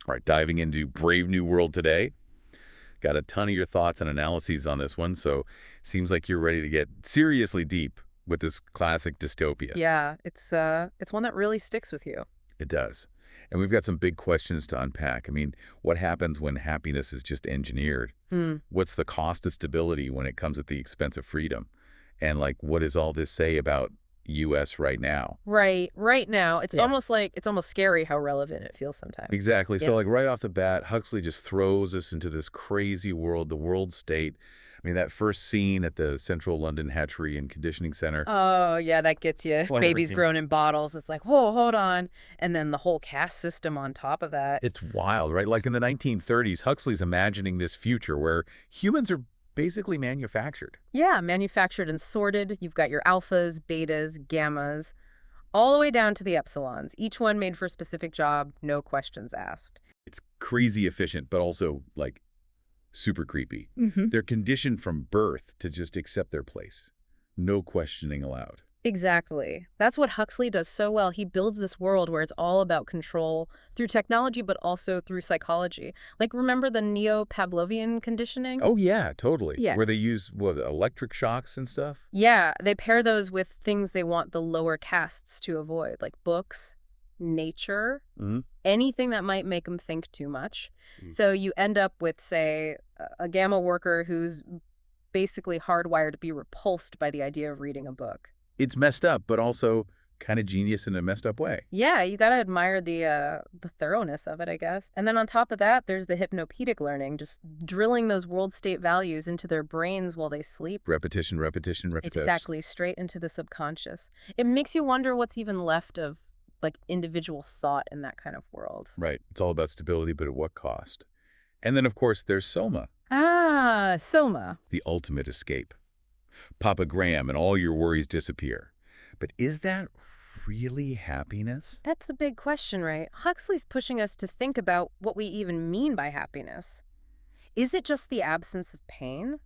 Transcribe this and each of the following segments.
All right, diving into Brave New World today. Got a ton of your thoughts and analyses on this one, so seems like you're ready to get seriously deep with this classic dystopia. Yeah, it's one that really sticks with you. It does. And we've got some big questions to unpack. I mean, what happens when happiness is just engineered? Hmm. What's the cost of stability when it comes at the expense of freedom? And like, what does all this say about U.S. right now? Right now, it's Yeah. almost scary how relevant it feels sometimes. Exactly. Yeah. So like right off the bat, Huxley just throws us into this crazy world, the world state. I mean, that first scene at the Central London Hatchery and Conditioning Center. Oh, yeah, that gets you. Well, Babies everything. grown in bottles. It's like, whoa, hold on. And then the whole caste system on top of that. It's wild, right? Like in the 1930s, Huxley's imagining this future where humans are basically manufactured. Yeah, manufactured and sorted. You've got your alphas, betas, gammas, all the way down to the epsilons, each one made for a specific job, no questions asked. It's crazy efficient, but also like super creepy. Hmm. They're conditioned from birth to just accept their place. No questioning allowed. Exactly. That's what Huxley does so well. He builds this world where it's all about control through technology, but also through psychology. Like, remember the neo-Pavlovian conditioning? Oh yeah, totally. Yeah. Where they use what, electric shocks and stuff. Yeah, they pair those with things they want the lower castes to avoid, like books, nature, Hmm. anything that might make them think too much. Mm. So you end up with, say, a gamma worker who's basically hardwired to be repulsed by the idea of reading a book. It's messed up, but also kind of genius in a messed up way. Yeah, you gotta admire the thoroughness of it, I guess. And then on top of that, there's the hypnopedic learning, just drilling those world state values into their brains while they sleep. Repetition, repetition, repetition. Exactly, straight into the subconscious. It makes you wonder what's even left of like individual thought in that kind of world. Right. It's all about stability, but at what cost? And then, of course, there's Soma, Ah, Soma. the ultimate escape. Papa Graham and all your worries disappear. But is that really happiness? That's the big question, right? Huxley's pushing us to think about what we even mean by happiness. Is it just the absence of pain?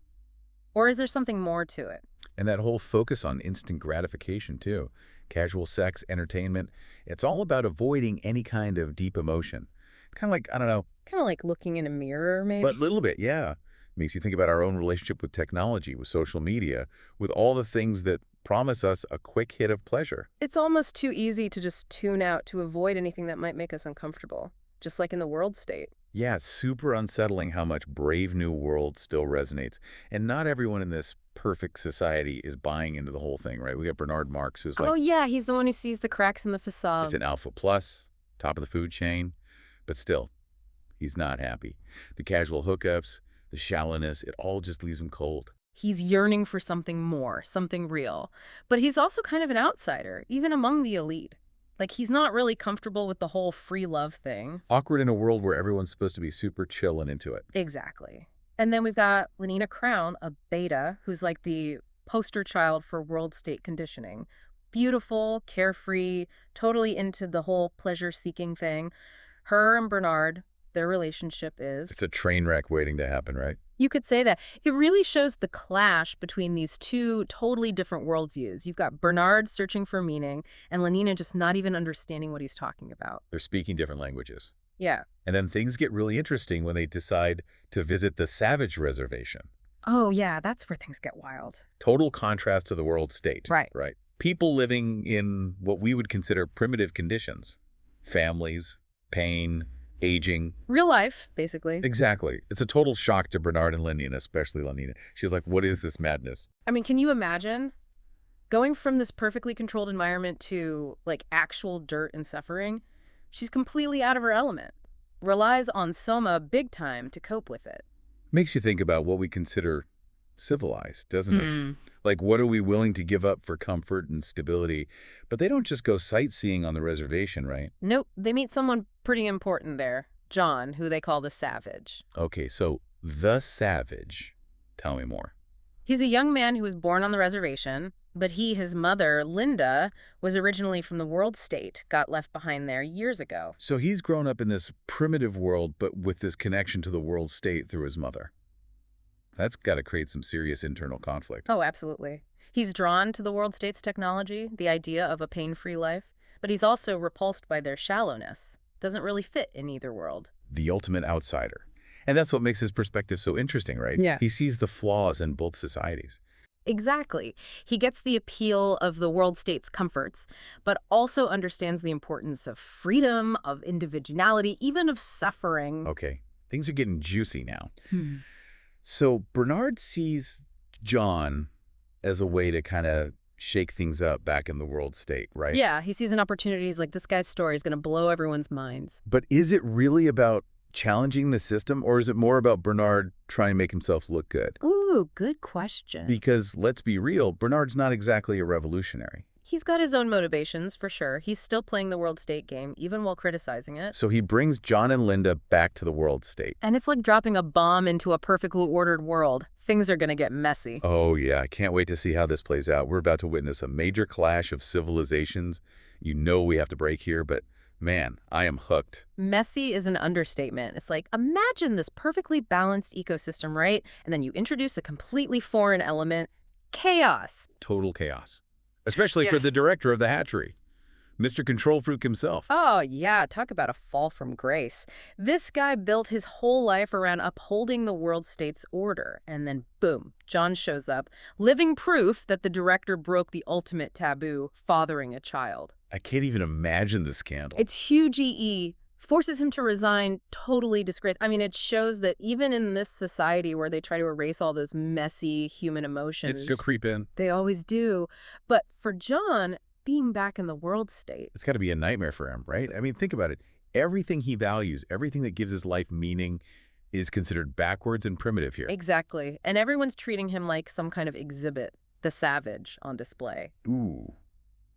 Or is there something more to it? And that whole focus on instant gratification, too. Casual sex, entertainment. It's all about avoiding any kind of deep emotion. Kind of like, I don't know, Kind of like looking in a mirror, maybe? but a little bit, yeah. Makes you think about our own relationship with technology, with social media, with all the things that promise us a quick hit of pleasure. It's almost too easy to just tune out to avoid anything that might make us uncomfortable, just like in the world state. Yeah, it's super unsettling how much Brave New World still resonates. And not everyone in this perfect society is buying into the whole thing, right? We got Bernard Marx, who's like, Oh, yeah, he's the one who sees the cracks in the it's facade. an alpha plus, top of the food chain, but still, he's not happy. The casual hookups, the shallowness, it all just leaves him cold. He's yearning for something more, something real. But he's also kind of an outsider, even among the elite. Like, he's not really comfortable with the whole free love thing. Awkward in a world where everyone's supposed to be super chill and into it. Exactly. And then we've got Lenina Crown, a beta, who's like the poster child for world state conditioning. Beautiful, carefree, totally into the whole pleasure-seeking thing. Her and Bernard, their relationship is... It's a train wreck waiting to happen, right? You could say that. It really shows the clash between these two totally different worldviews. You've got Bernard searching for meaning, and Lenina just not even understanding what he's talking about. They're speaking different languages. Yeah. And then things get really interesting when they decide to visit the Savage Reservation. Oh, yeah, that's where things get wild. Total contrast to the world state. Right. Right. People living in what we would consider primitive conditions. Families, pain, aging. Real life, basically. Exactly. It's a total shock to Bernard and Lenina, especially Lenina. She's like, what is this madness? I mean, can you imagine going from this perfectly controlled environment to, like, actual dirt and suffering? She's completely out of her element. Relies on Soma big time to cope with it. Makes you think about what we consider civilized, doesn't it? Like, what are we willing to give up for comfort and stability? But they don't just go sightseeing on the reservation, right? Nope, they meet someone pretty important there. John, who they call the Savage. Okay, so the Savage. Tell me more. He's a young man who was born on the reservation, but his mother, Linda, was originally from the world state, got left behind there years ago. So he's grown up in this primitive world, but with this connection to the world state through his mother. That's got to create some serious internal conflict. Oh, absolutely. He's drawn to the world state's technology, the idea of a pain-free life, but he's also repulsed by their shallowness. Doesn't really fit in either world. the ultimate outsider. And that's what makes his perspective so interesting, right? Yeah. He sees the flaws in both societies. Exactly. He gets the appeal of the world state's comforts, but also understands the importance of freedom, of individuality, even of suffering. Okay, things are getting juicy now. Hmm. So Bernard sees John as a way to kind of shake things up back in the world state, right? Yeah, he sees an opportunity. He's like, this guy's story is going to blow everyone's minds. But is it really about challenging the system, or is it more about Bernard trying to make himself look good? Ooh, good question. Because let's be real, Bernard's not exactly a revolutionary. He's got his own motivations, for sure. He's still playing the world state game, even while criticizing it. So he brings John and Linda back to the world state. And it's like dropping a bomb into a perfectly ordered world. Things are going to get messy. Oh yeah, I can't wait to see how this plays out. We're about to witness a major clash of civilizations. You know we have to break here, but man, I am hooked. Messy is an understatement. It's like, imagine this perfectly balanced ecosystem, right? And then you introduce a completely foreign element, chaos. Total chaos. Especially for Yes. the director of the hatchery, Mr. Control Freak himself. Oh, yeah, talk about a fall from grace. This guy built his whole life around upholding the world state's order. And then, boom, John shows up, living proof that the director broke the ultimate taboo, fathering a child. I can't even imagine the scandal. It's huge EE, forces him to resign, totally disgraced. I mean, it shows that even in this society where they try to erase all those messy human emotions, It's still creep in. they always do. But for John, being back in the world state, It's got to be a nightmare for him, right? I mean, think about it. Everything he values, everything that gives his life meaning is considered backwards and primitive here. exactly. And everyone's treating him like some kind of exhibit, the savage on display. Ooh.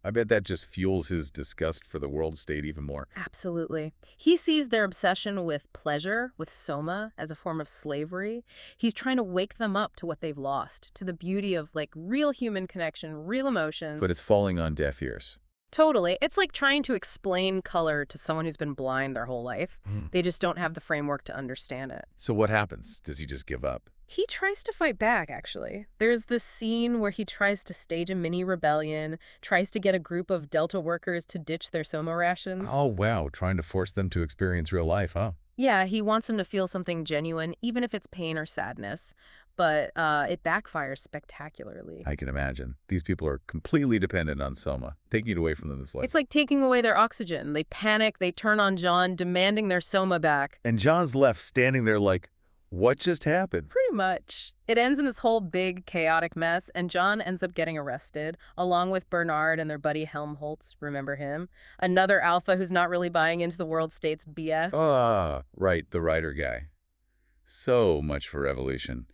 I bet that just fuels his disgust for the world state even more. Absolutely. He sees their obsession with pleasure, with soma, as a form of slavery. He's trying to wake them up to what they've lost, to the beauty of, like, real human connection, real emotions. But it's falling on deaf ears. Totally. It's like trying to explain color to someone who's been blind their whole life. They just don't have the framework to understand it. So what happens? Does he just give up? He tries to fight back, actually. There's this scene where he tries to stage a mini rebellion, tries to get a group of Delta workers to ditch their soma rations. Oh, wow. Trying to force them to experience real life, huh? Yeah, he wants them to feel something genuine, even if it's pain or sadness. But it backfires spectacularly. I can imagine. These people are completely dependent on Soma. Taking it away from them is like... It's like taking away their oxygen. They panic, they turn on John, demanding their soma back. And John's left standing there like, what just happened? Pretty much. It ends in this whole big, chaotic mess, and John ends up getting arrested, along with Bernard and their buddy Helmholtz, remember him? Another alpha who's not really buying into the world state's BS. Ah, right, the writer guy. So much for evolution.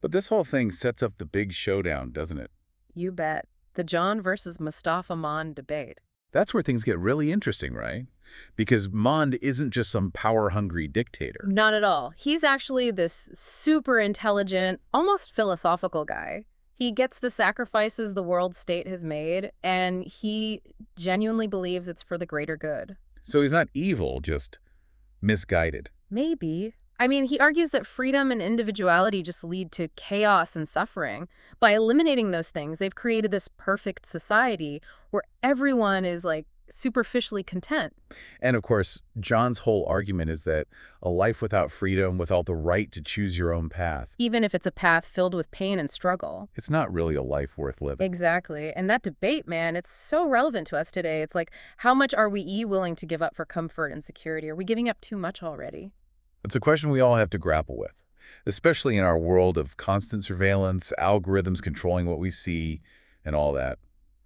But this whole thing sets up the big showdown, doesn't it? You bet. The John versus Mustafa Mon debate. That's where things get really interesting, right? Because Mond isn't just some power-hungry dictator. Not at all. He's actually this super intelligent, almost philosophical guy. He gets the sacrifices the world state has made, and he genuinely believes it's for the greater good. So he's not evil, just misguided. Maybe. I mean, he argues that freedom and individuality just lead to chaos and suffering. By eliminating those things, they've created this perfect society where everyone is, like, superficially content. And of course, John's whole argument is that a life without freedom, without the right to choose your own path, Even if it's a path filled with pain and struggle. it's not really a life worth living. Exactly. And that debate, man, it's so relevant to us today. It's like, how much are we willing to give up for comfort and security? Are we giving up too much already? It's a question we all have to grapple with, especially in our world of constant surveillance, algorithms controlling what we see, and all that.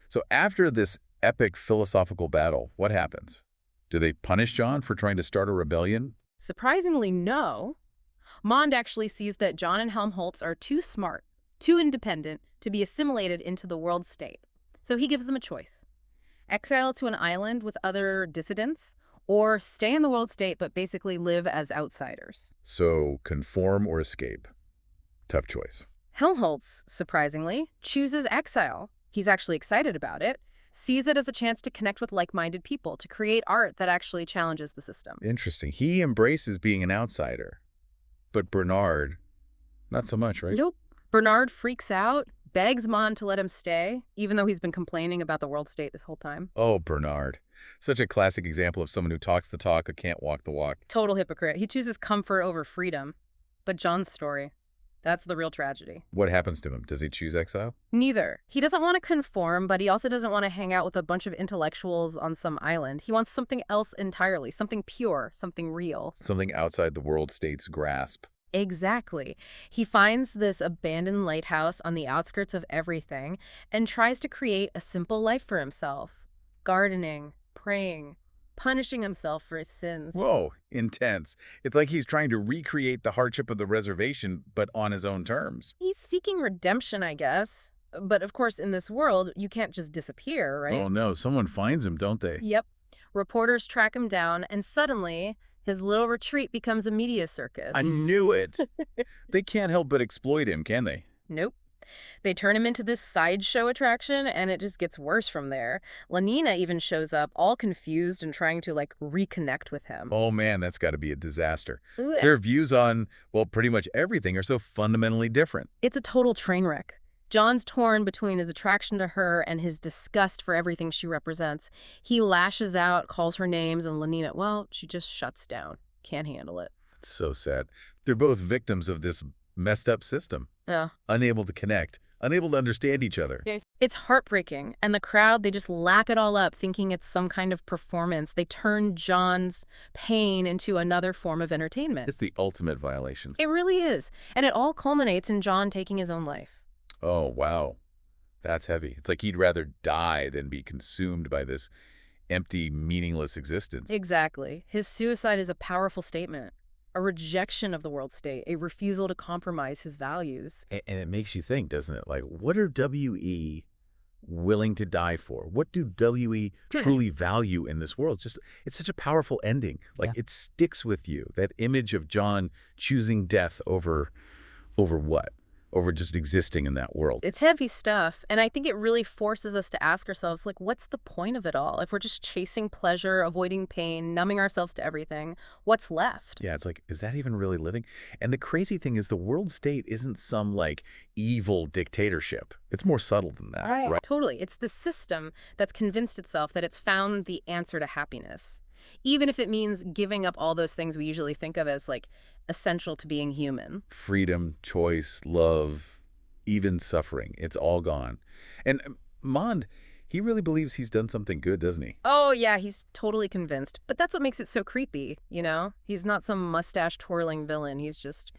So after this epic philosophical battle, what happens? Do they punish John for trying to start a rebellion? Surprisingly, no. Mond actually sees that John and Helmholtz are too smart, too independent to be assimilated into the world state. So he gives them a choice. Exile to an island with other dissidents, or stay in the world state but basically live as outsiders. So conform or escape. Tough choice. Helmholtz, surprisingly, chooses exile. He's actually excited about it, sees it as a chance to connect with like-minded people, to create art that actually challenges the system. Interesting. He embraces being an outsider. But Bernard, not so much, right? Nope. Bernard freaks out, begs Mon to let him stay, even though he's been complaining about the world state this whole time. Oh, Bernard. Such a classic example of someone who talks the talk but can't walk the walk. Total hypocrite. He chooses comfort over freedom. But John's story, that's the real tragedy. What happens to him? Does he choose exile? Neither. He doesn't want to conform, but he also doesn't want to hang out with a bunch of intellectuals on some island. He wants something else entirely, something pure, something real. Something outside the world state's grasp. Exactly. He finds this abandoned lighthouse on the outskirts of everything and tries to create a simple life for himself. Gardening, praying, punishing himself for his sins. Whoa, intense. It's like he's trying to recreate the hardship of the reservation, but on his own terms. He's seeking redemption, I guess. But of course, in this world, you can't just disappear, right? Oh no, someone finds him, don't they? Yep. Reporters track him down, and suddenly, his little retreat becomes a media circus. I knew it. They can't help but exploit him, can they? Nope. They turn him into this sideshow attraction, and it just gets worse from there. Lenina even shows up, all confused and trying to, reconnect with him. Oh man, that's got to be a disaster. Ugh. Their views on, well, pretty much everything are so fundamentally different. It's a total train wreck. John's torn between his attraction to her and his disgust for everything she represents. He lashes out, calls her names, and Lenina, well, she just shuts down. Can't handle it. It's so sad. They're both victims of this messed up system. Yeah. Unable to connect, unable to understand each other. It's heartbreaking. And the crowd, they just lack it all up, thinking it's some kind of performance. They turn John's pain into another form of entertainment. It's the ultimate violation. It really is. And it all culminates in John taking his own life. Oh, wow. That's heavy. It's like he'd rather die than be consumed by this empty, meaningless existence. Exactly. His suicide is a powerful statement. A rejection of the world state, a refusal to compromise his values. And it makes you think, doesn't it? Like, what are W.E. willing to die for? What do W.E. truly value in this world? It's such a powerful ending. Like, it sticks with you. That image of John choosing death over what? Over just existing in that world. It's heavy stuff, and I think it really forces us to ask ourselves, what's the point of it all? If we're just chasing pleasure, avoiding pain, numbing ourselves to everything, what's left? Yeah, it's like, is that even really living? And the crazy thing is the world state isn't some, evil dictatorship. It's more subtle than that, right? Totally. It's the system that's convinced itself that it's found the answer to happiness, even if it means giving up all those things we usually think of as, essential to being human. Freedom, choice, love, even suffering. It's all gone. And Mond, he really believes he's done something good, doesn't he? Oh, yeah, he's totally convinced. But that's what makes it so creepy, you know? He's not some mustache-twirling villain. He's just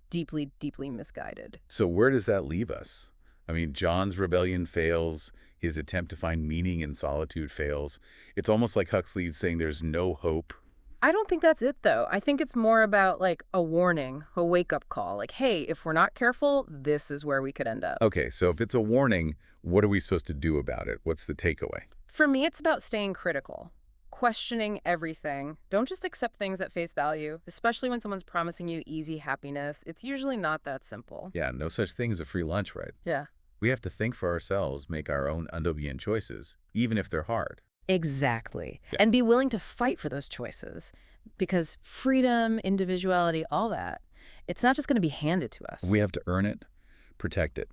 deeply, deeply misguided. So where does that leave us? I mean, John's rebellion fails. His attempt to find meaning in solitude fails. It's almost like Huxley's saying there's no hope. I don't think that's it, though. I think it's more about, a warning, a wake-up call. Hey, if we're not careful, this is where we could end up. Okay, so if it's a warning, what are we supposed to do about it? What's the takeaway? For me, it's about staying critical, questioning everything. Don't just accept things at face value, especially when someone's promising you easy happiness. It's usually not that simple. Yeah, no such thing as a free lunch, right? Yeah. We have to think for ourselves, make our own dystopian choices, even if they're hard. Exactly. Yeah. And be willing to fight for those choices. Because freedom, individuality, all that, it's not just going to be handed to us. We have to earn it, protect it.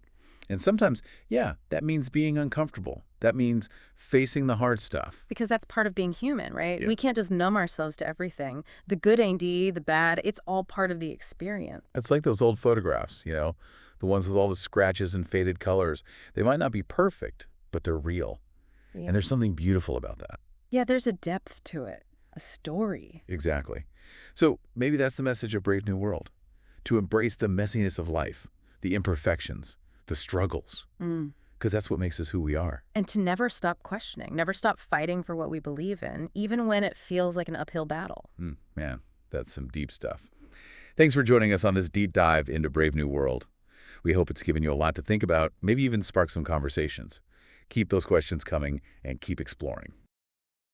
And sometimes, yeah, that means being uncomfortable. That means facing the hard stuff. Because that's part of being human, right? Yeah. We can't just numb ourselves to everything. The good ain't the bad, it's all part of the experience. It's like those old photographs, the ones with all the scratches and faded colors. They might not be perfect, but they're real. Yeah. And there's something beautiful about that. Yeah, there's a depth to it, a story. Exactly. So maybe that's the message of Brave New World. To embrace the messiness of life, the imperfections, the struggles. Because that's what makes us who we are. And to never stop questioning, never stop fighting for what we believe in, even when it feels like an uphill battle. Man, that's some deep stuff. Thanks for joining us on this deep dive into Brave New World. We hope it's given you a lot to think about, maybe even spark some conversations. Keep those questions coming and keep exploring.